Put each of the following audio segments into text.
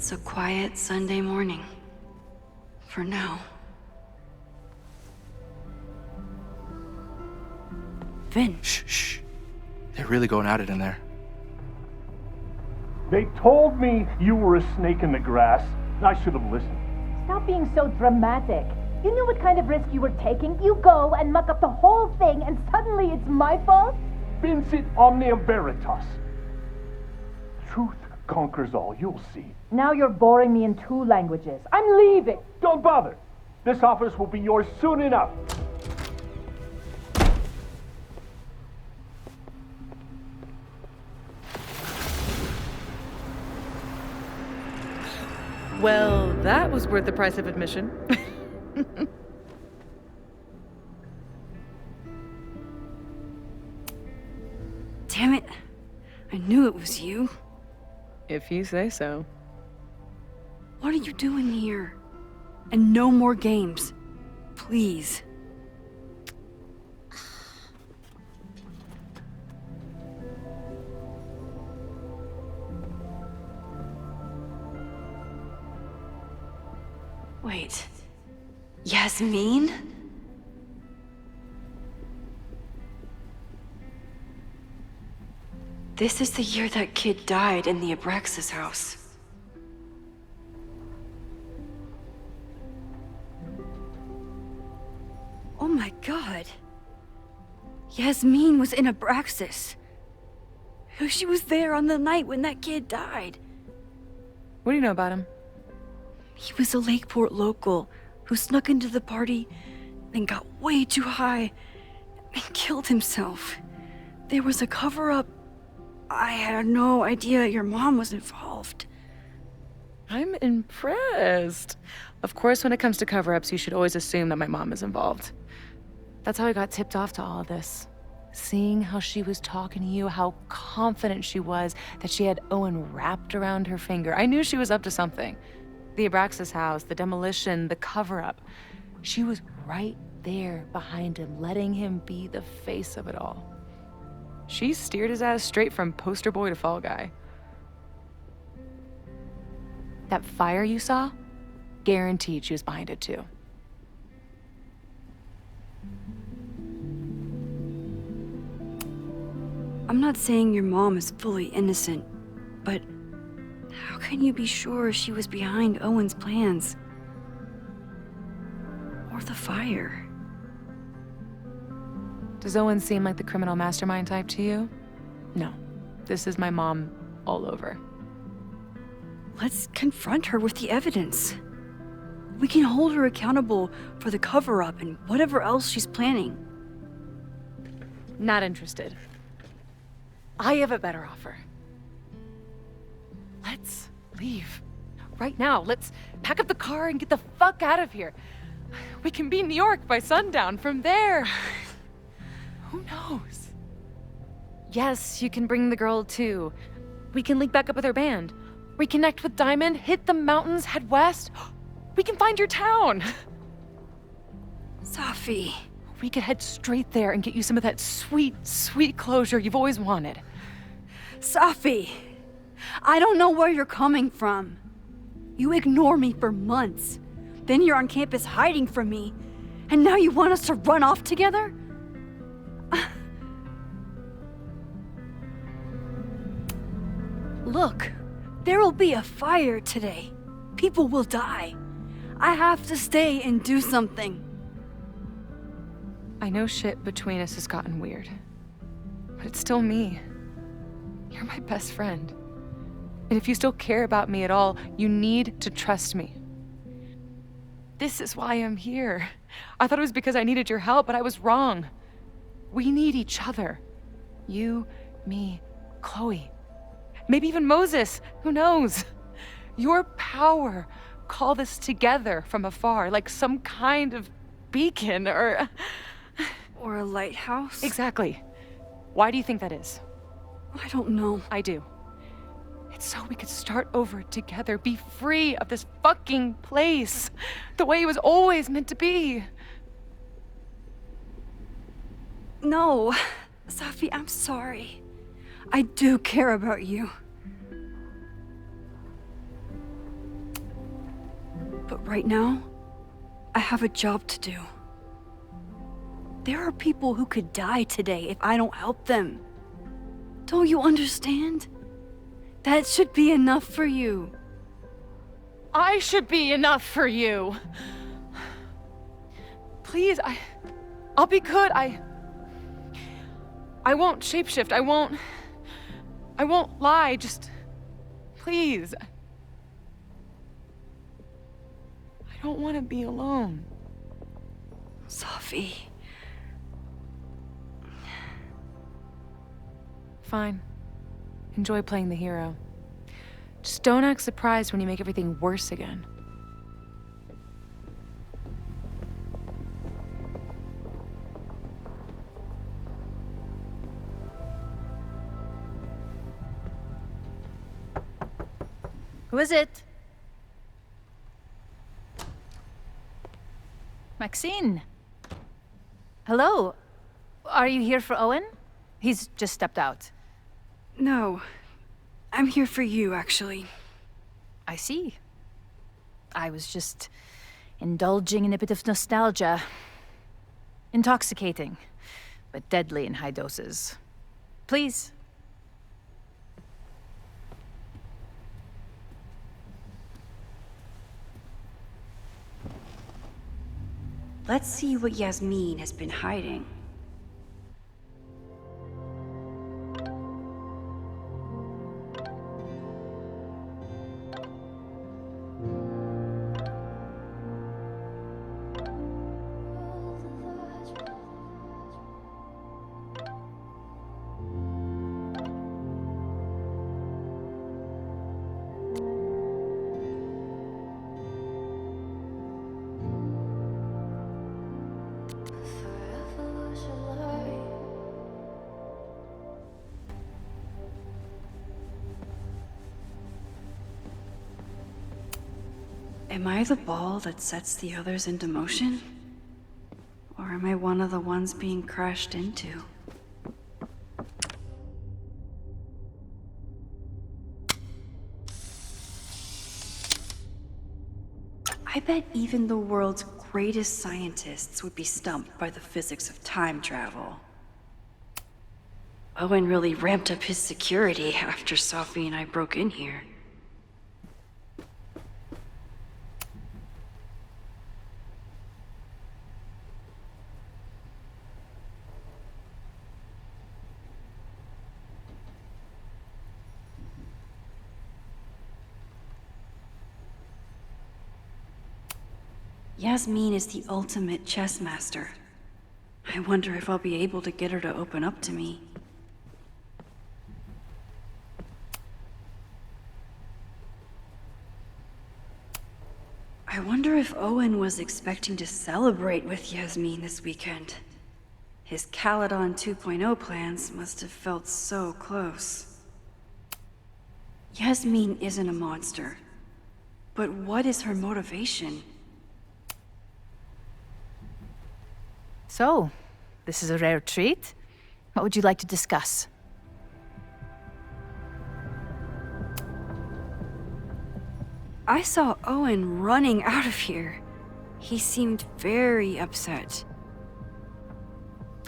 It's a quiet Sunday morning. For now. Vin. Shh. They're really going at it in there. They told me you were a snake in the grass. I should have listened. Stop being so dramatic. You knew what kind of risk you were taking. You go and muck up the whole thing, and suddenly it's my fault? Vincit omnia veritas. Truth conquers all, you'll see. Now you're boring me in 2 languages. I'm leaving. Don't bother. This office will be yours soon enough. Well, that was worth the price of admission. Damn it. I knew it was you. If you say so. What are you doing here? And no more games. Please. Wait. Yasmin? This is the year that kid died in the Abraxas house. Oh my god. Yasmin was in Abraxas. She was there on the night when that kid died. What do you know about him? He was a Lakeport local who snuck into the party, then got way too high and killed himself. There was a cover-up. I had no idea your mom was involved. I'm impressed. Of course, when it comes to cover-ups, you should always assume that my mom is involved. That's how I got tipped off to all of this. Seeing how she was talking to you, how confident she was that she had Owen wrapped around her finger. I knew she was up to something. The Abraxas house, the demolition, the cover-up. She was right there behind him, letting him be the face of it all. She steered his ass straight from poster boy to fall guy. That fire you saw? Guaranteed she was behind it too. I'm not saying your mom is fully innocent, but how can you be sure she was behind Owen's plans? Or the fire? Does Owen seem like the criminal mastermind type to you? No. This is my mom all over. Let's confront her with the evidence. We can hold her accountable for the cover-up and whatever else she's planning. Not interested. I have a better offer. Let's leave. Right now. Let's pack up the car and get the fuck out of here. We can be in New York by sundown. From there, who knows? Yes, you can bring the girl too. We can link back up with our band. Reconnect with Diamond, hit the mountains, head west. We can find your town. Safi. We could head straight there and get you some of that sweet, sweet closure you've always wanted. Safi, I don't know where you're coming from. You ignore me for months. Then you're on campus hiding from me. And now you want us to run off together? Look, there will be a fire today. People will die. I have to stay and do something. I know shit between us has gotten weird. But it's still me. You're my best friend. And if you still care about me at all, you need to trust me. This is why I'm here. I thought it was because I needed your help, but I was wrong. We need each other. You, me, Chloe. Maybe even Moses. Who knows? Your power called us together from afar, like some kind of beacon or a lighthouse? Exactly. Why do you think that is? I don't know. I do. It's so we could start over together, be free of this fucking place, the way it was always meant to be. No, Safi, I'm sorry. I do care about you. But right now, I have a job to do. There are people who could die today if I don't help them. Don't you understand? That should be enough for you. I should be enough for you. Please, I'll be good. I won't shapeshift. I won't lie. Just please. I don't want to be alone. Sophie. Fine. Enjoy playing the hero. Just don't act surprised when you make everything worse again. Who is it? Maxine. Hello. Are you here for Owen? He's just stepped out. No. I'm here for you, actually. I see. I was just indulging in a bit of nostalgia. Intoxicating, but deadly in high doses. Please. Let's see what Yasmin has been hiding. Am I the ball that sets the others into motion? Or am I one of the ones being crashed into? I bet even the world's greatest scientists would be stumped by the physics of time travel. Owen really ramped up his security after Sophie and I broke in here. Yasmin is the ultimate chess master. I wonder if I'll be able to get her to open up to me. I wonder if Owen was expecting to celebrate with Yasmin this weekend. His Caledon 2.0 plans must have felt so close. Yasmin isn't a monster. But what is her motivation? So, this is a rare treat. What would you like to discuss? I saw Owen running out of here. He seemed very upset.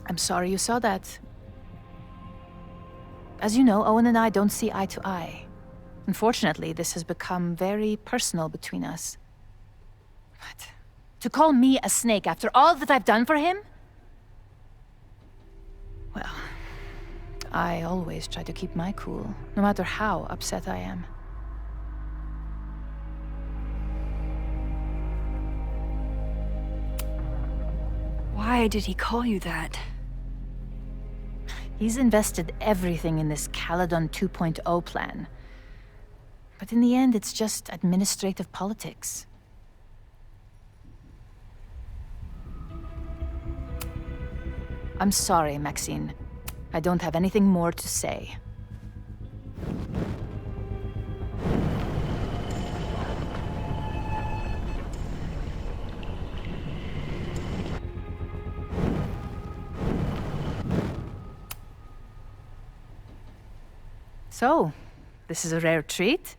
I'm sorry you saw that. As you know, Owen and I don't see eye to eye. Unfortunately, this has become very personal between us. But to call me a snake after all that I've done for him? Well, I always try to keep my cool, no matter how upset I am. Why did he call you that? He's invested everything in this Caledon 2.0 plan. But in the end, it's just administrative politics. I'm sorry, Maxine. I don't have anything more to say. So, this is a rare treat.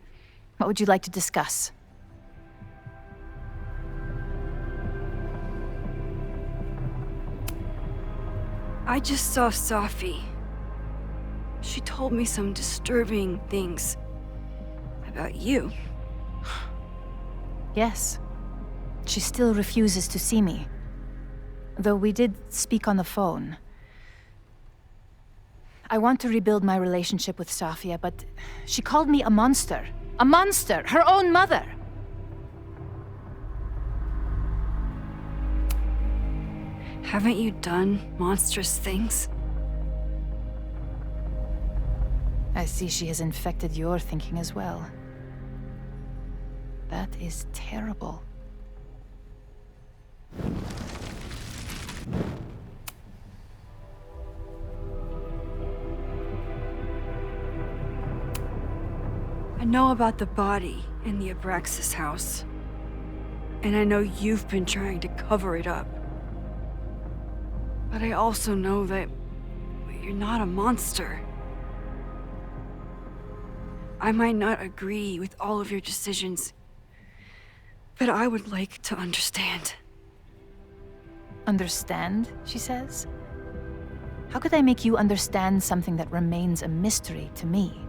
What would you like to discuss? I just saw Safi. She told me some disturbing things about you. Yes. She still refuses to see me. Though we did speak on the phone. I want to rebuild my relationship with Safia, but she called me a monster. A monster! Her own mother! Haven't you done monstrous things? I see she has infected your thinking as well. That is terrible. I know about the body in the Abraxas house. And I know you've been trying to cover it up. But I also know that you're not a monster. I might not agree with all of your decisions, but I would like to understand. Understand, she says? How could I make you understand something that remains a mystery to me?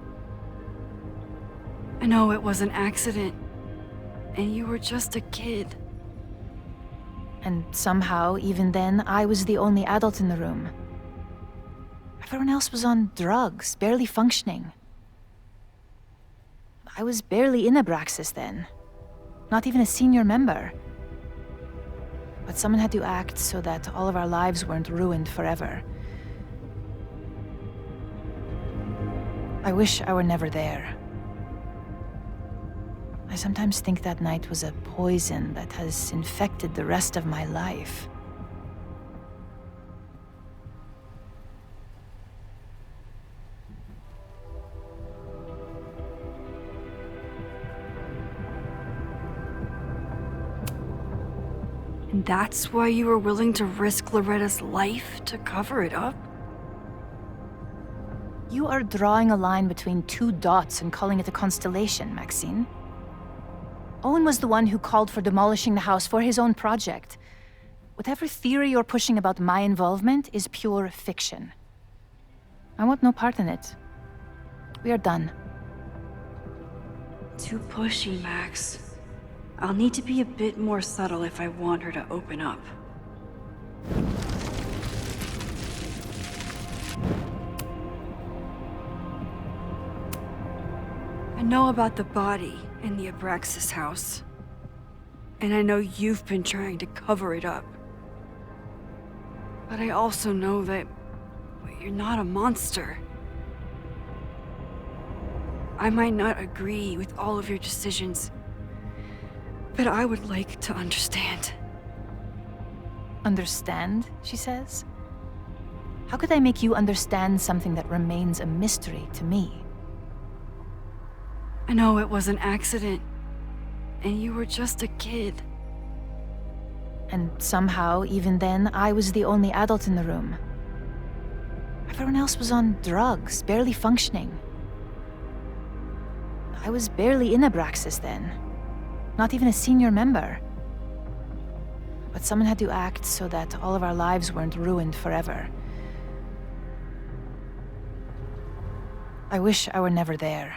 I know it was an accident, and you were just a kid. And somehow, even then, I was the only adult in the room. Everyone else was on drugs, barely functioning. I was barely in Abraxas then. Not even a senior member. But someone had to act so that all of our lives weren't ruined forever. I wish I were never there. I sometimes think that night was a poison that has infected the rest of my life. And that's why you were willing to risk Loretta's life to cover it up? You are drawing a line between two dots and calling it a constellation, Maxine. Owen was the one who called for demolishing the house for his own project. Whatever theory you're pushing about my involvement is pure fiction. I want no part in it. We are done. Too pushy, Max. I'll need to be a bit more subtle if I want her to open up. I know about the body in the Abraxas house. And I know you've been trying to cover it up. But I also know that you're not a monster. I might not agree with all of your decisions, but I would like to understand. Understand, she says? How could I make you understand something that remains a mystery to me? I know it was an accident, and you were just a kid. And somehow, even then, I was the only adult in the room. Everyone else was on drugs, barely functioning. I was barely in Abraxas then. Not even a senior member. But someone had to act so that all of our lives weren't ruined forever. I wish I were never there.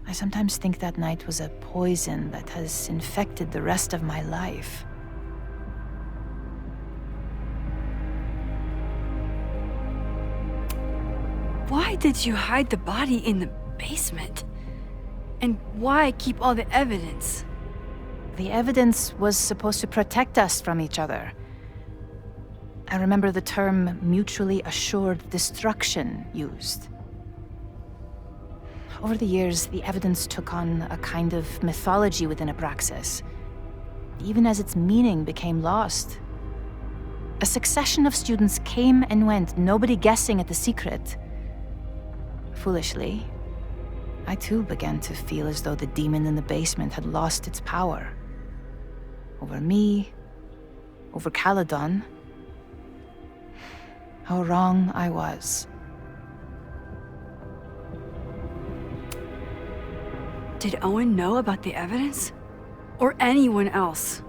I sometimes think that night was a poison that has infected the rest of my life. Why did you hide the body in the basement? And why keep all the evidence? The evidence was supposed to protect us from each other. I remember the term mutually assured destruction used. Over the years, the evidence took on a kind of mythology within Abraxas, even as its meaning became lost. A succession of students came and went, nobody guessing at the secret. Foolishly, I too began to feel as though the demon in the basement had lost its power. Over me, over Caledon. How wrong I was. Did Owen know about the evidence? Or anyone else?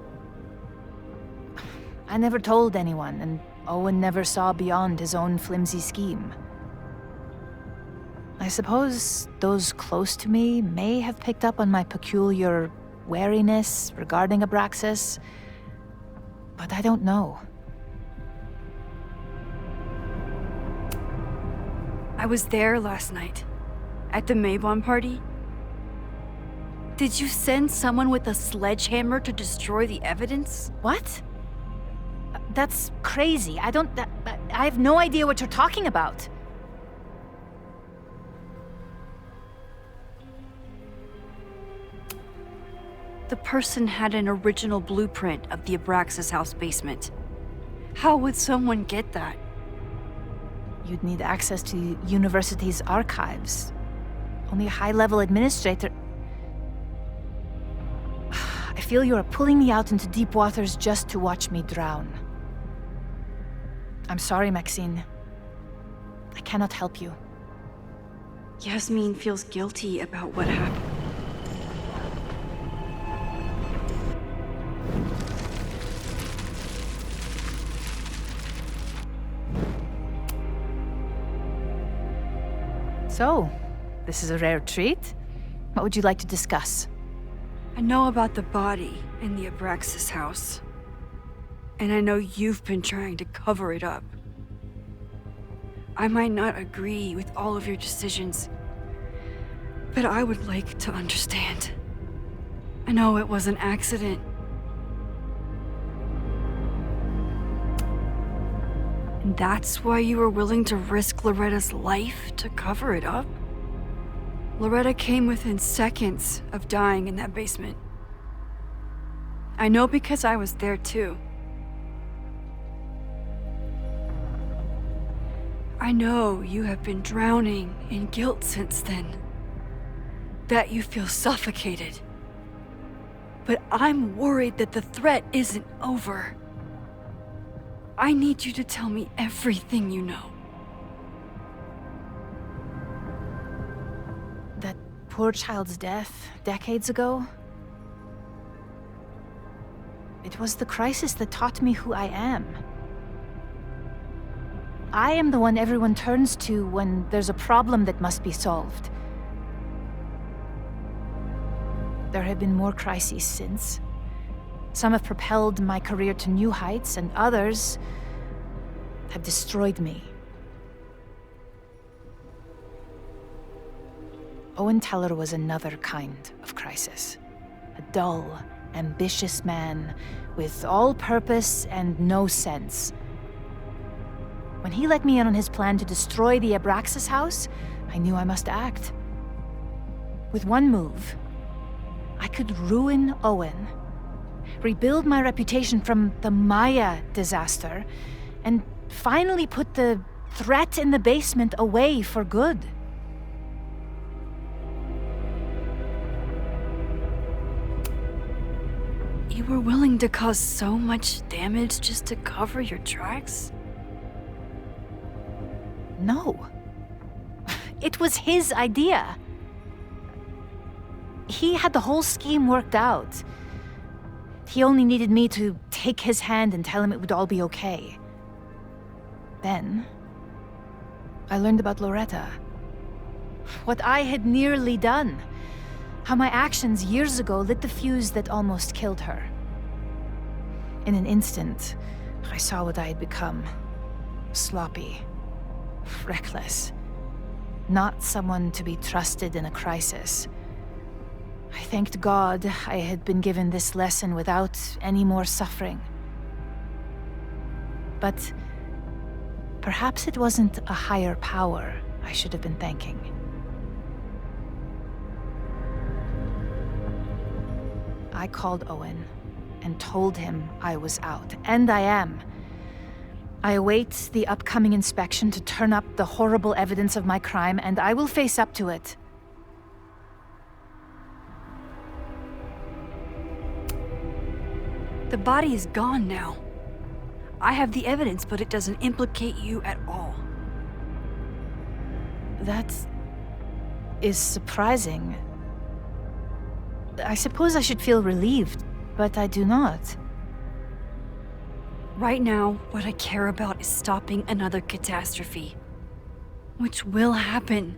I never told anyone, and Owen never saw beyond his own flimsy scheme. I suppose those close to me may have picked up on my peculiar wariness regarding Abraxas, but I don't know. I was there last night, at the Maybon party. Did you send someone with a sledgehammer to destroy the evidence? What? That's crazy. I have no idea what you're talking about. The person had an original blueprint of the Abraxas house basement. How would someone get that? You'd need access to the university's archives. Only a high-level administrator... I feel you are pulling me out into deep waters just to watch me drown. I'm sorry, Maxine. I cannot help you. Yasmin feels guilty about what happened. So, this is a rare treat. What would you like to discuss? I know about the body in the Abraxas house. And I know you've been trying to cover it up. I might not agree with all of your decisions, but I would like to understand. I know it was an accident. And that's why you were willing to risk Loretta's life to cover it up? Loretta came within seconds of dying in that basement. I know because I was there too. I know you have been drowning in guilt since then. That you feel suffocated. But I'm worried that the threat isn't over. I need you to tell me everything you know. That poor child's death decades ago? It was the crisis that taught me who I am. I am the one everyone turns to when there's a problem that must be solved. There have been more crises since. Some have propelled my career to new heights, and others have destroyed me. Owen Teller was another kind of crisis. A dull, ambitious man with all purpose and no sense. When he let me in on his plan to destroy the Abraxas house, I knew I must act. With one move, I could ruin Owen, rebuild my reputation from the Maya disaster, and finally put the threat in the basement away for good. You were willing to cause so much damage just to cover your tracks? No. It was his idea. He had the whole scheme worked out. He only needed me to take his hand and tell him it would all be okay. Then, I learned about Loretta. What I had nearly done. How my actions years ago lit the fuse that almost killed her. In an instant, I saw what I had become. Sloppy. Reckless. Not someone to be trusted in a crisis. I thanked God I had been given this lesson without any more suffering. But perhaps it wasn't a higher power I should have been thanking. I called Owen and told him I was out, and I am. I await the upcoming inspection to turn up the horrible evidence of my crime, and I will face up to it. The body is gone now. I have the evidence, but it doesn't implicate you at all. That is surprising. I suppose I should feel relieved, but I do not. Right now, what I care about is stopping another catastrophe. Which will happen,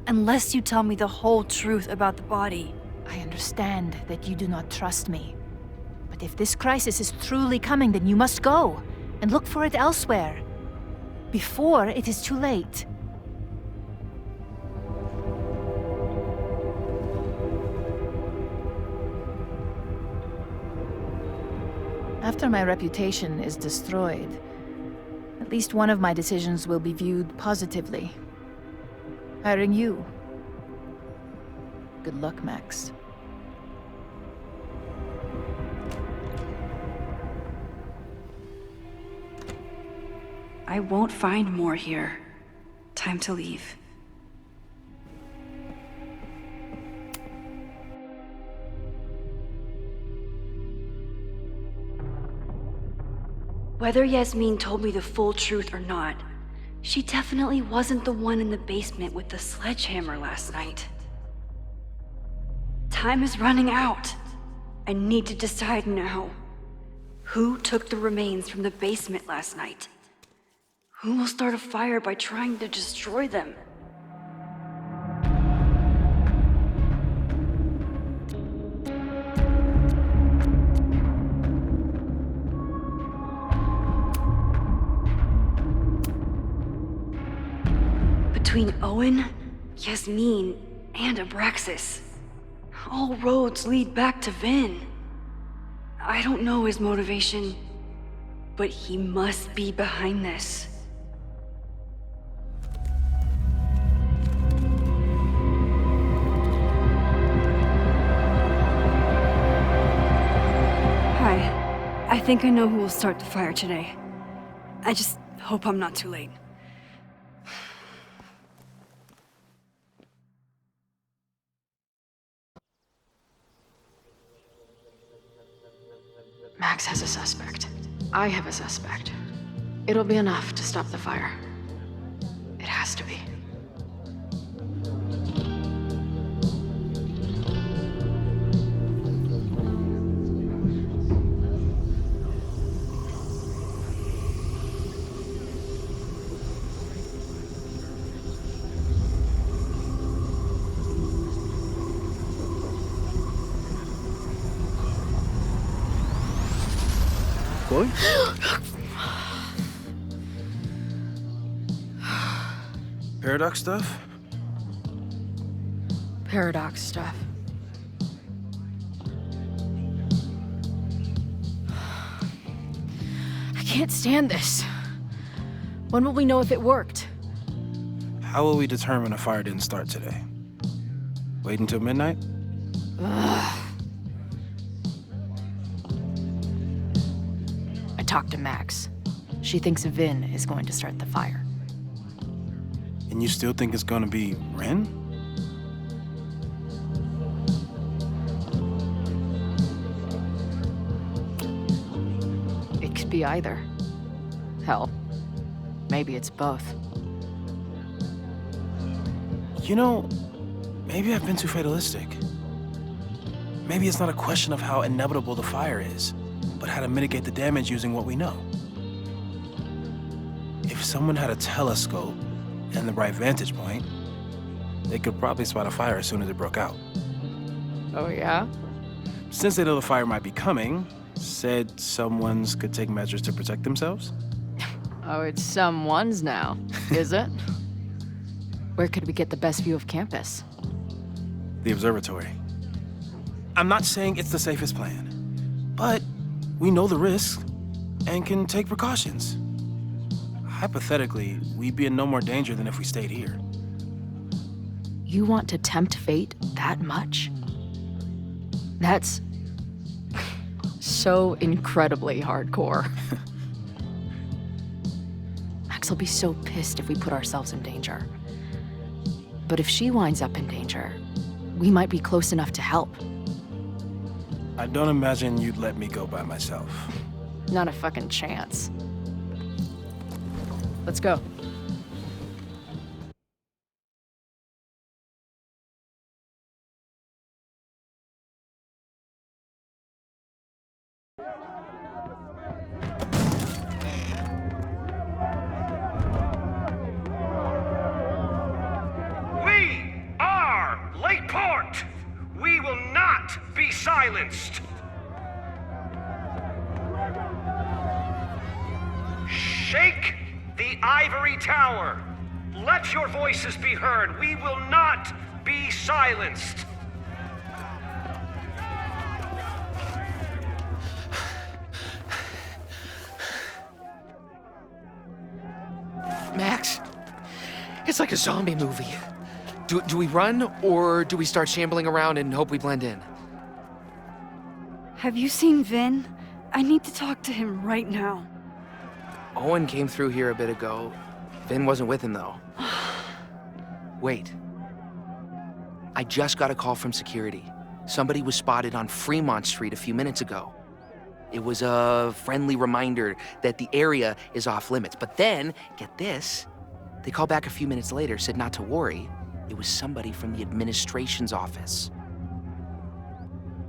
unless you tell me the whole truth about the body. I understand that you do not trust me. But if this crisis is truly coming, then you must go and look for it elsewhere. Before it is too late. After my reputation is destroyed, at least one of my decisions will be viewed positively. Hiring you. Good luck, Max. I won't find more here. Time to leave. Whether Yasmin told me the full truth or not, she definitely wasn't the one in the basement with the sledgehammer last night. Time is running out. I need to decide now. Who took the remains from the basement last night? Who will start a fire by trying to destroy them? Between Owen, Yasmin, and Abraxas, all roads lead back to Vin. I don't know his motivation, but he must be behind this. Hi. I think I know who will start the fire today. I just hope I'm not too late. Max has a suspect. I have a suspect. It'll be enough to stop the fire. It has to be. Chloe? Paradox stuff? Paradox stuff. I can't stand this. When will we know if it worked? How will we determine a fire didn't start today? Wait until midnight? I talked to Max. She thinks Vin is going to start the fire. And you still think it's gonna be Ren? It could be either. Hell, maybe it's both. You know, maybe I've been too fatalistic. Maybe it's not a question of how inevitable the fire is, but how to mitigate the damage using what we know. If someone had a telescope and the right vantage point, they could probably spot a fire as soon as it broke out. Oh, yeah? Since they know the fire might be coming, said someone's could take measures to protect themselves? Oh, it's someone's now, is it? Where could we get the best view of campus? The observatory. I'm not saying it's the safest plan, but we know the risks and can take precautions. Hypothetically, we'd be in no more danger than if we stayed here. You want to tempt fate that much? That's so incredibly hardcore. Max will be so pissed if we put ourselves in danger. But if she winds up in danger, we might be close enough to help. I don't imagine you'd let me go by myself. Not a fucking chance. Let's go. silenced. Shake the ivory tower. Let your voices be heard. We will not be silenced. Max, it's like a zombie movie. Do we run, or do we start shambling around and hope we blend in? Have you seen Vin? I need to talk to him right now. Owen came through here a bit ago. Vin wasn't with him, though. Wait. I just got a call from security. Somebody was spotted on Fremont Street a few minutes ago. It was a friendly reminder that the area is off limits. But then, get this, they called back a few minutes later, said not to worry. It was somebody from the administration's office.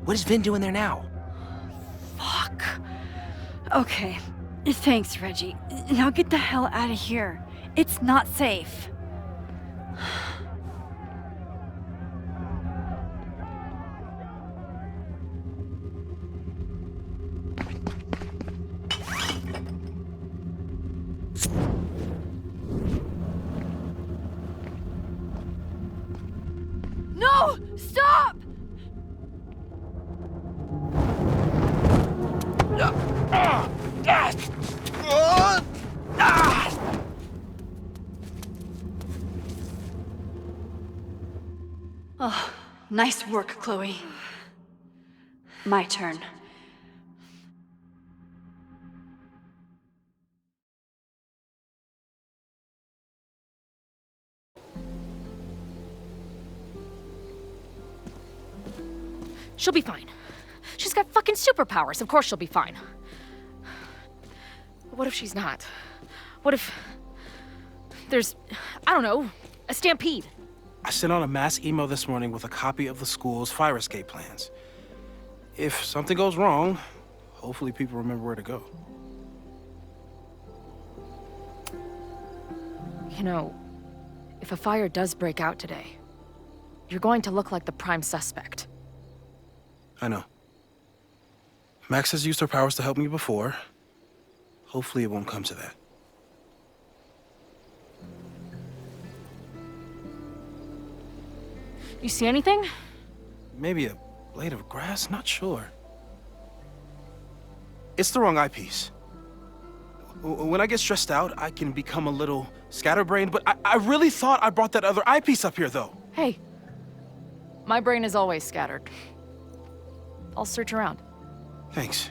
What is Vin doing there now? Fuck. Okay. Thanks, Reggie. Now get the hell out of here. It's not safe. No! Stop! Oh, nice work, Chloe. My turn. She'll be fine. She's got fucking superpowers. Of course she'll be fine. What if she's not? What if there's, I don't know, a stampede? I sent out a mass email this morning with a copy of the school's fire escape plans. If something goes wrong, hopefully people remember where to go. You know, if a fire does break out today, you're going to look like the prime suspect. I know. Max has used her powers to help me before. Hopefully it won't come to that. You see anything? Maybe a blade of grass? Not sure. It's the wrong eyepiece. When I get stressed out, I can become a little scatterbrained, but I really thought I brought that other eyepiece up here, though. Hey, my brain is always scattered. I'll search around. Thanks.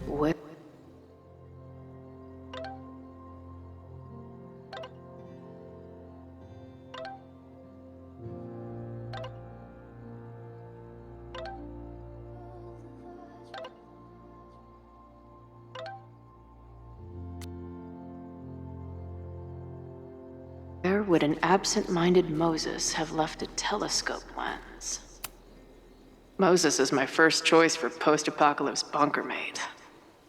What? Where would an absent-minded Moses have left a telescope lens? Moses is my first choice for post-apocalypse bunker mate.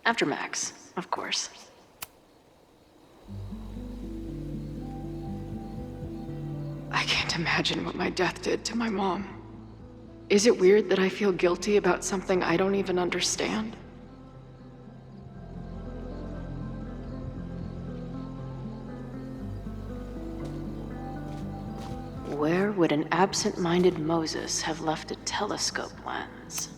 After Max, of course. I can't imagine what my death did to my mom. Is it weird that I feel guilty about something I don't even understand? Where would an absent-minded Moses have left a telescope lens?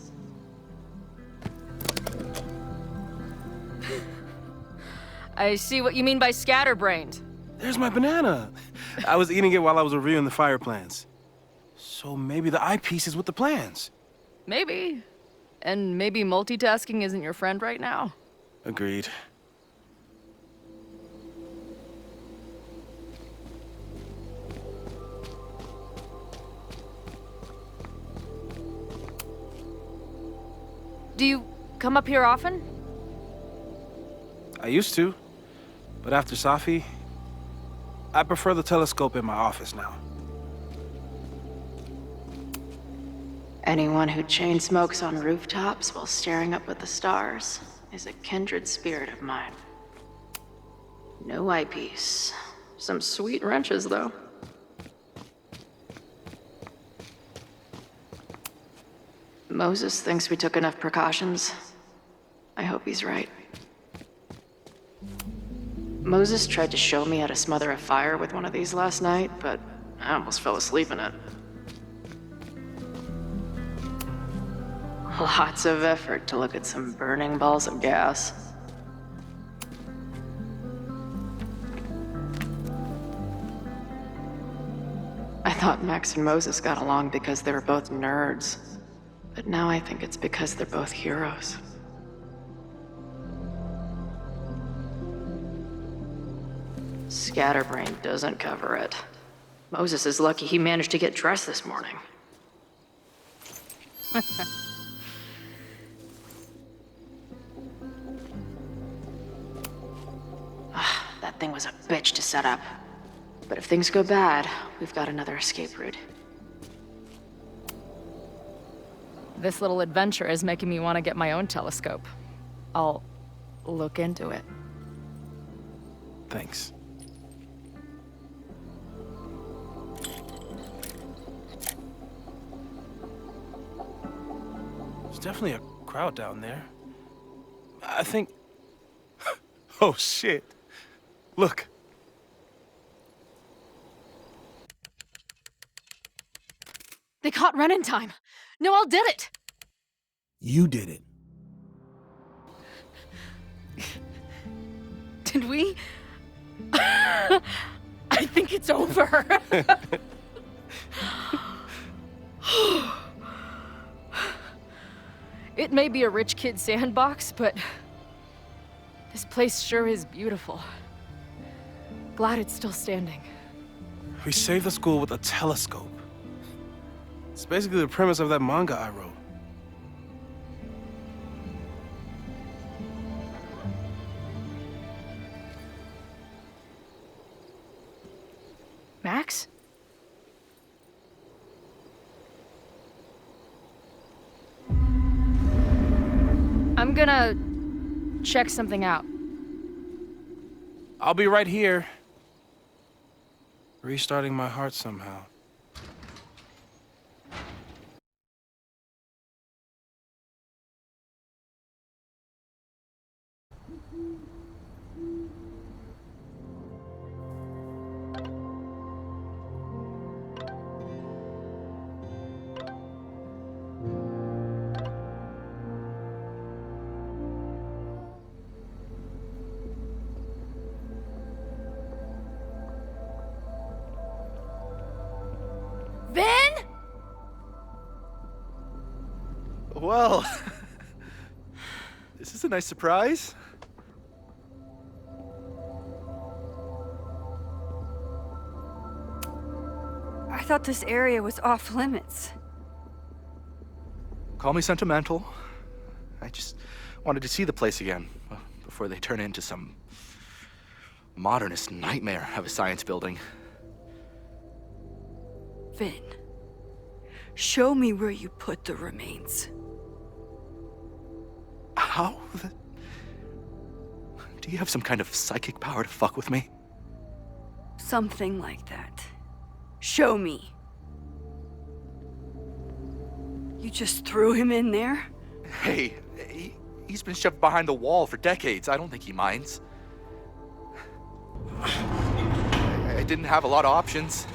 I see what you mean by scatterbrained. There's my banana. I was eating it while I was reviewing the fire plans. So maybe the eyepiece is with the plans. Maybe. And maybe multitasking isn't your friend right now. Agreed. Do you come up here often? I used to, but after Safi, I prefer the telescope in my office now. Anyone who chain smokes on rooftops while staring up at the stars is a kindred spirit of mine. No eyepiece. Some sweet wrenches, though. Moses thinks we took enough precautions. I hope he's right. Moses tried to show me how to smother a fire with one of these last night, but I almost fell asleep in it. Lots of effort to look at some burning balls of gas. I thought Max and Moses got along because they were both nerds, but now I think it's because they're both heroes. Scatterbrain doesn't cover it. Moses is lucky he managed to get dressed this morning. That thing was a bitch to set up. But if things go bad, we've got another escape route. This little adventure is making me want to get my own telescope. I'll look into it. Thanks. There's definitely a crowd down there. I think... Oh, shit. Look. They caught Ren in time. Noel did it. You did it. Did we? I think it's over. It may be a rich kid's sandbox, but this place sure is beautiful. Glad it's still standing. We saved the school with a telescope. It's basically the premise of that manga I wrote. Max? I'm gonna check something out. I'll be right here. Restarting my heart somehow. Vin? Well, this is a nice surprise. I thought this area was off limits. Call me sentimental. I just wanted to see the place again before they turn into some modernist nightmare of a science building. Vin, show me where you put the remains. How? Do you have some kind of psychic power to fuck with me? Something like that. Show me. You just threw him in there? Hey, he's been shoved behind the wall for decades. I don't think he minds. I didn't have a lot of options.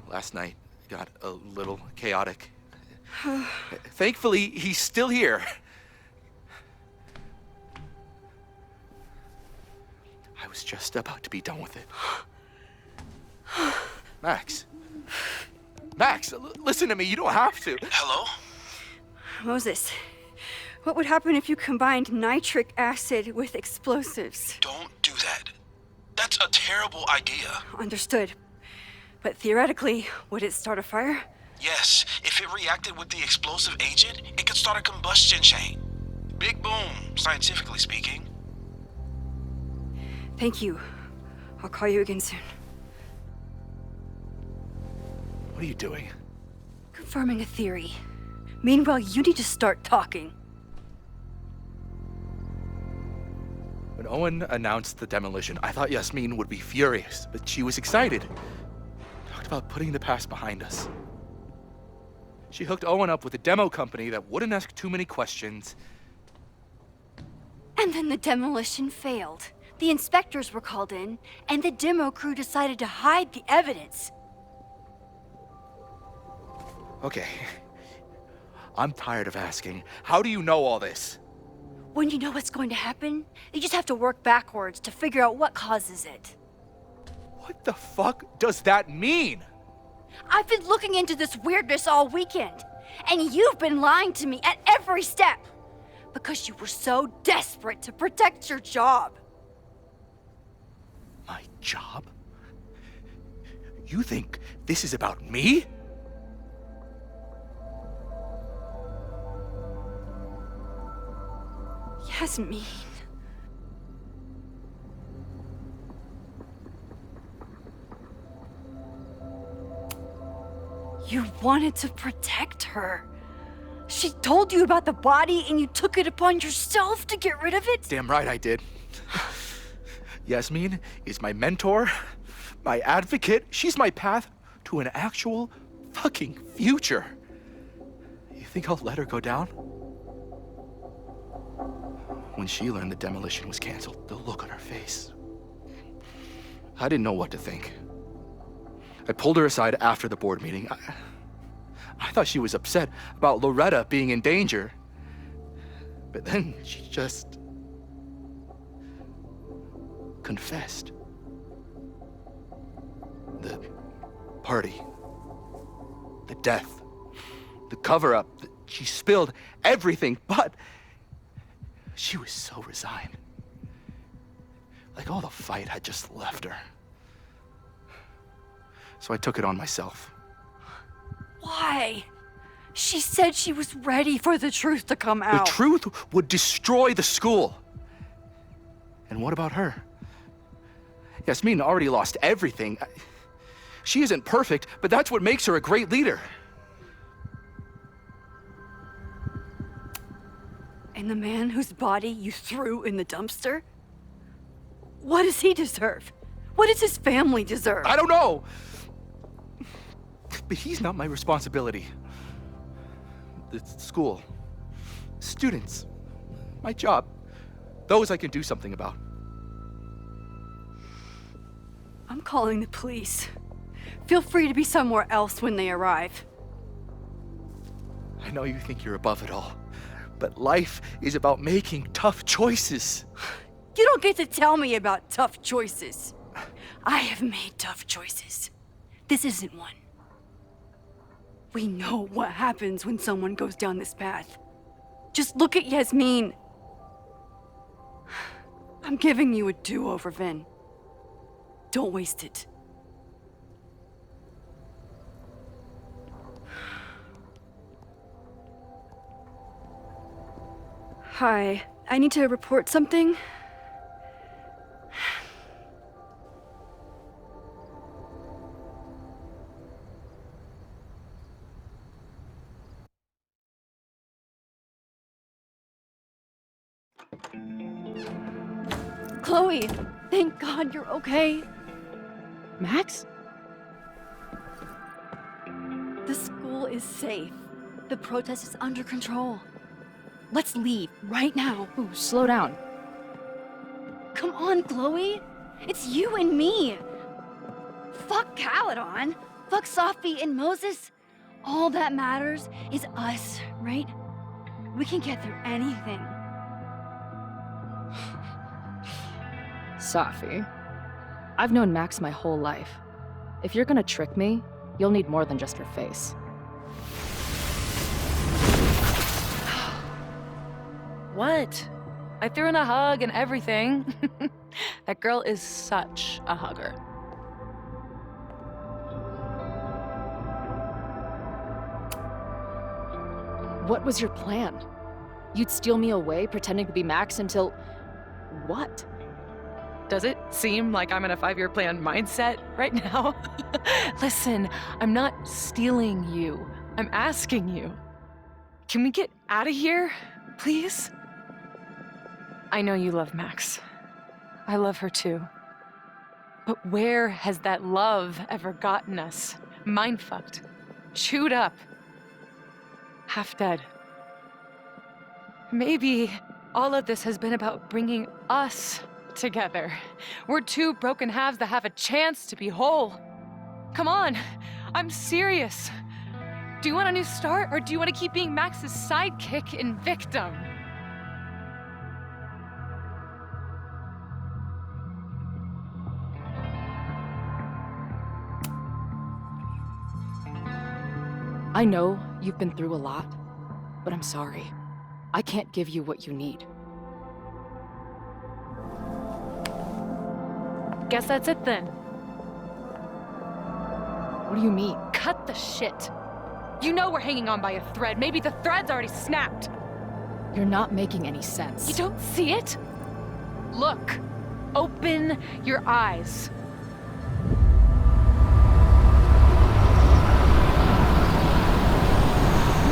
Last night got a little chaotic. Thankfully, he's still here. I was just about to be done with it. Max. Max, listen to me. You don't have to. Hello? Moses, what would happen if you combined nitric acid with explosives? Don't do that. That's a terrible idea. Understood. But theoretically, would it start a fire? Yes, if it reacted with the explosive agent, it could start a combustion chain. Big boom, scientifically speaking. Thank you. I'll call you again soon. What are you doing? Confirming a theory. Meanwhile, you need to start talking. When Owen announced the demolition, I thought Yasmin would be furious, but she was excited. Talked about putting the past behind us. She hooked Owen up with a demo company that wouldn't ask too many questions. And then the demolition failed. The inspectors were called in, and the demo crew decided to hide the evidence. Okay. I'm tired of asking. How do you know all this? When you know what's going to happen, you just have to work backwards to figure out what causes it. What the fuck does that mean? I've been looking into this weirdness all weekend, and you've been lying to me at every step because you were so desperate to protect your job. My job? You think this is about me? Yasmin. You wanted to protect her. She told you about the body and you took it upon yourself to get rid of it? Damn right I did. Yasmin is my mentor, my advocate. She's my path to an actual fucking future. You think I'll let her go down? When she learned the demolition was canceled, the look on her face. I didn't know what to think. I pulled her aside after the board meeting. I thought she was upset about Loretta being in danger. But then she just confessed. The party, the death, the cover-up, she spilled everything, but she was so resigned. Like all the fight had just left her. So I took it on myself. Why? She said she was ready for the truth to come out. The truth would destroy the school. And what about her? Yasmin already lost everything. She isn't perfect, but that's what makes her a great leader. And the man whose body you threw in the dumpster? What does he deserve? What does his family deserve? I don't know. But he's not my responsibility. The school, students, my job, those I can do something about. I'm calling the police. Feel free to be somewhere else when they arrive. I know you think you're above it all, but life is about making tough choices. You don't get to tell me about tough choices. I have made tough choices. This isn't one. We know what happens when someone goes down this path. Just look at Yasmin. I'm giving you a do-over, Vin. Don't waste it. Hi, I need to report something. Chloe, thank God you're okay. Max? The school is safe. The protest is under control. Let's leave right now. Ooh, slow down. Come on, Chloe. It's you and me. Fuck Caledon. Fuck Sophie and Moses. All that matters is us, right? We can get through anything. Sophie, I've known Max my whole life. If you're gonna trick me, you'll need more than just her face. What? I threw in a hug and everything. That girl is such a hugger. What was your plan? You'd steal me away, pretending to be Max until... what? Does it seem like I'm in a 5-year plan mindset right now? Listen, I'm not stealing you. I'm asking you. Can we get out of here, please? I know you love Max. I love her too. But where has that love ever gotten us? Mind-fucked. Chewed up. half dead. Maybe all of this has been about bringing us together. We're two broken halves that have a chance to be whole. Come on, I'm serious. Do you want a new start, or do you want to keep being Max's sidekick and victim? I know you've been through a lot, but I'm sorry. I can't give you what you need. Guess that's it then. What do you mean? Cut the shit. You know we're hanging on by a thread. Maybe the thread's already snapped. You're not making any sense. You don't see it? Look. Open your eyes.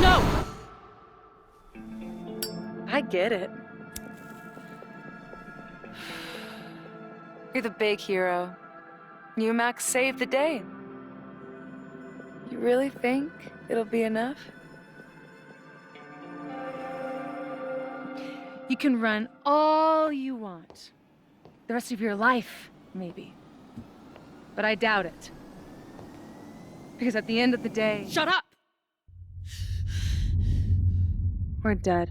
No! I get it. You're the big hero. You and Max saved the day. You really think it'll be enough? You can run all you want. The rest of your life, maybe. But I doubt it. Because at the end of the day... Shut up! We're dead.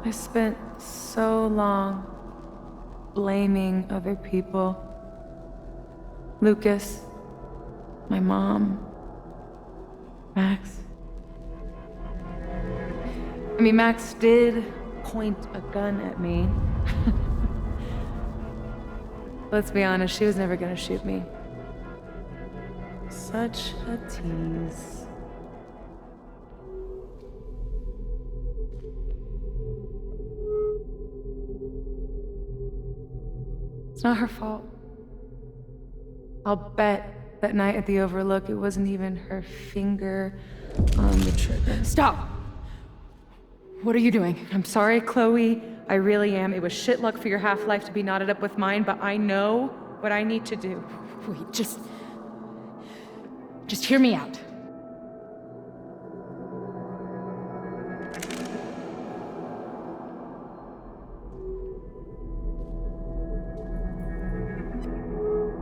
I spent so long blaming other people. Lucas, my mom, Max. I mean, Max did point a gun at me. Let's be honest, she was never gonna shoot me. Such a tease. It's not her fault. I'll bet that night at the Overlook it wasn't even her finger on the trigger. Stop! What are you doing? I'm sorry, Chloe. I really am. It was shit luck for your half-life to be knotted up with mine, but I know what I need to do. Wait, just hear me out.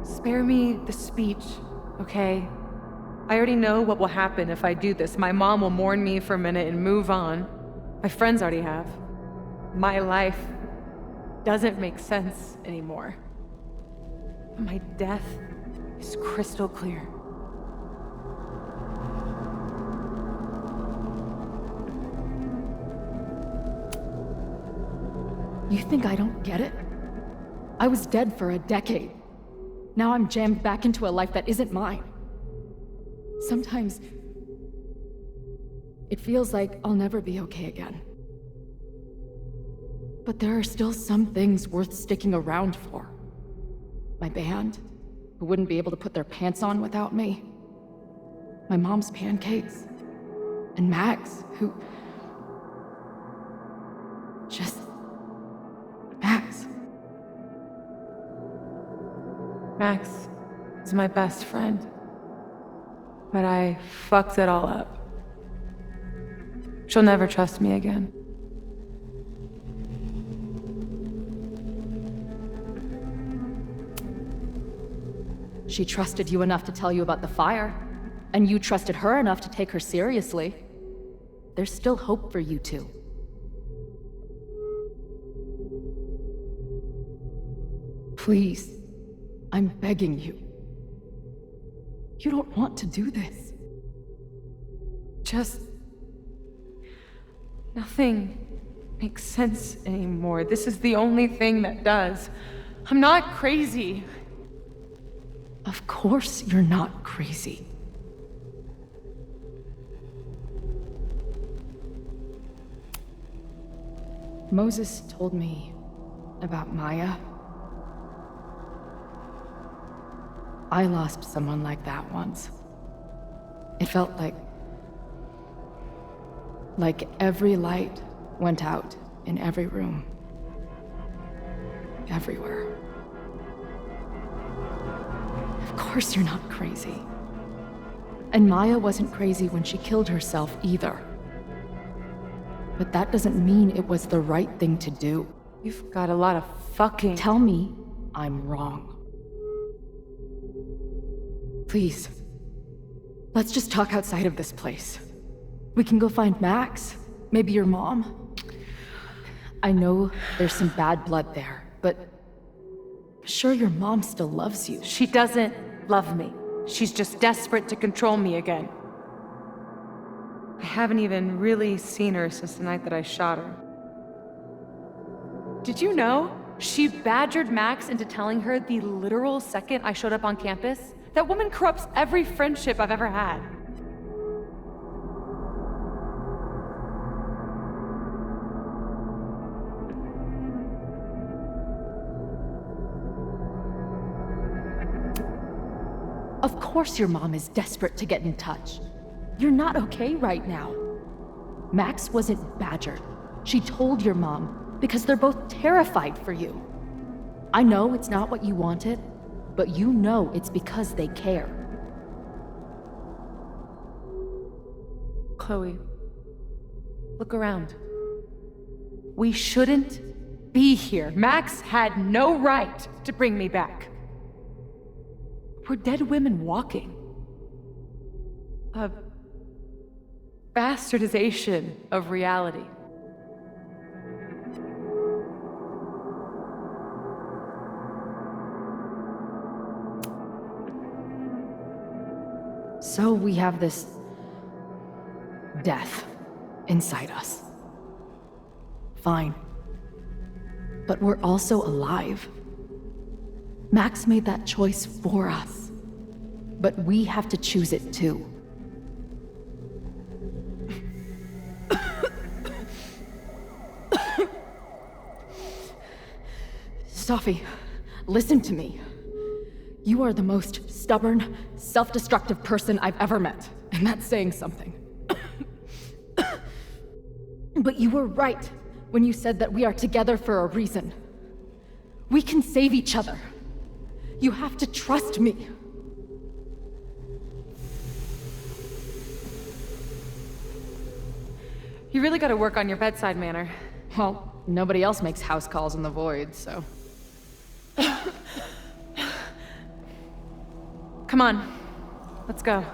Spare me the speech, okay? I already know what will happen if I do this. My mom will mourn me for a minute and move on. My friends already have. My life doesn't make sense anymore. My death is crystal clear. You think I don't get it? I was dead for a decade. Now I'm jammed back into a life that isn't mine. Sometimes it feels like I'll never be okay again. But there are still some things worth sticking around for. My band, who wouldn't be able to put their pants on without me. My mom's pancakes. And Max, who... Just... Max. Max is my best friend. But I fucked it all up. She'll never trust me again. She trusted you enough to tell you about the fire, and you trusted her enough to take her seriously. There's still hope for you two. Please, I'm begging you. You don't want to do this. Just... nothing makes sense anymore. This is the only thing that does. I'm not crazy. Of course you're not crazy. Moses told me about Maya. I lost someone like that once. It felt like every light went out in every room. Everywhere. Of course you're not crazy. And Maya wasn't crazy when she killed herself either. But that doesn't mean it was the right thing to do. You've got a lot of fucking... Tell me I'm wrong. Please, let's just talk outside of this place. We can go find Max, maybe your mom. I know there's some bad blood there, but I'm sure your mom still loves you. She doesn't love me. She's just desperate to control me again. I haven't even really seen her since the night that I shot her. Did you know? She badgered Max into telling her the literal second I showed up on campus. That woman corrupts every friendship I've ever had. Of course your mom is desperate to get in touch. You're not okay right now. Max wasn't badgered. She told your mom because they're both terrified for you. I know it's not what you wanted, but you know it's because they care. Chloe, look around. We shouldn't be here. Max had no right to bring me back. We're dead women walking. A bastardization of reality. So we have this death inside us. Fine. But we're also alive. Max made that choice for us. But we have to choose it too. Sophie, listen to me. You are the most stubborn, self-destructive person I've ever met, and that's saying something. But you were right when you said that we are together for a reason. We can save each other. You have to trust me. You really gotta work on your bedside manner. Well, nobody else makes house calls in the void, so... Come on, let's go.